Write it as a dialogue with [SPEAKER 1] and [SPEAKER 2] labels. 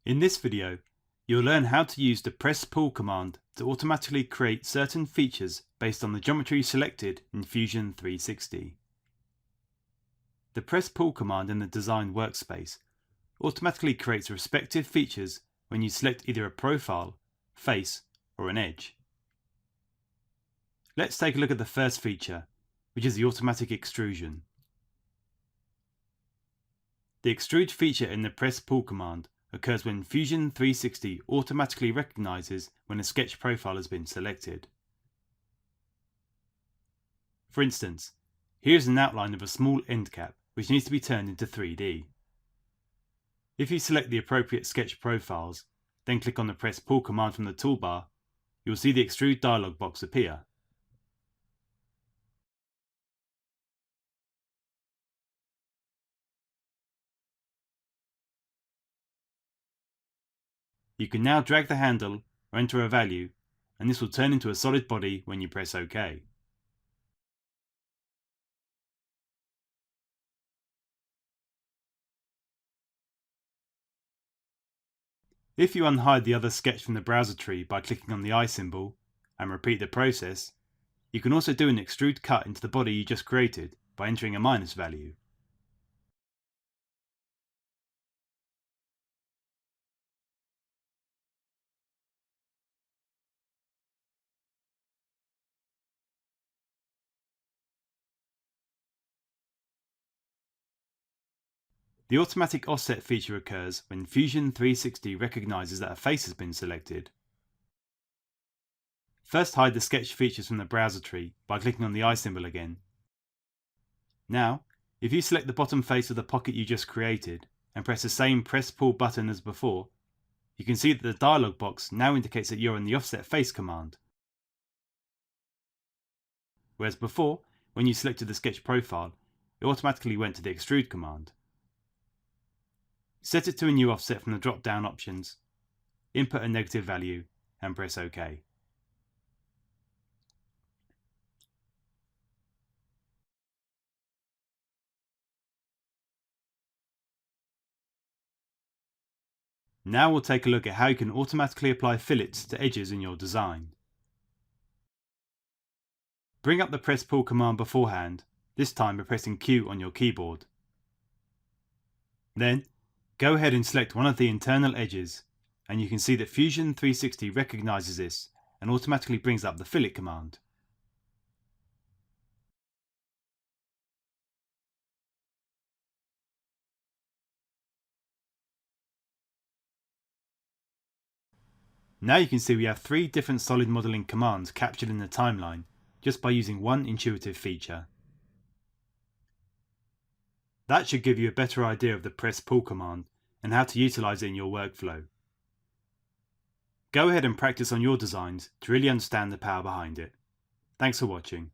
[SPEAKER 1] In this video, you'll learn how to use the press pull command to automatically create certain features based on the geometry selected in Fusion 360. The press pull command in the design workspace automatically creates respective features when you select either a profile, face, or an edge. Let's take a look at the first feature, which is the automatic extrusion. The extrude feature in the press pull command occurs when Fusion 360 automatically recognizes when a sketch profile has been selected. For instance, here's an outline of a small end cap which needs to be turned into 3D. If you select the appropriate sketch profiles, then click on the press pull command from the toolbar, you'll see the extrude dialog box appear. You can now drag the handle or enter a value, and this will turn into a solid body when you press OK. If you unhide the other sketch from the browser tree by clicking on the eye symbol and repeat the process, you can also do an extrude cut into the body you just created by entering a minus value. The automatic offset feature occurs when Fusion 360 recognizes that a face has been selected. First, hide the sketch features from the browser tree by clicking on the eye symbol again. Now, if you select the bottom face of the pocket you just created and press the same press pull button as before, you can see that the dialog box now indicates that you're in the offset face command. Whereas before, when you selected the sketch profile, it automatically went to the extrude command. Set it to a new offset from the drop down options, input a negative value and press OK. Now we'll take a look at how you can automatically apply fillets to edges in your design. Bring up the press pull command beforehand, this time by pressing Q on your keyboard. Then, go ahead and select one of the internal edges, and you can see that Fusion 360 recognizes this and automatically brings up the fillet command. Now you can see we have 3 different solid modeling commands captured in the timeline just by using one intuitive feature. That should give you a better idea of the press pull command and how to utilize it in your workflow. Go ahead and practice on your designs to really understand the power behind it. Thanks for watching.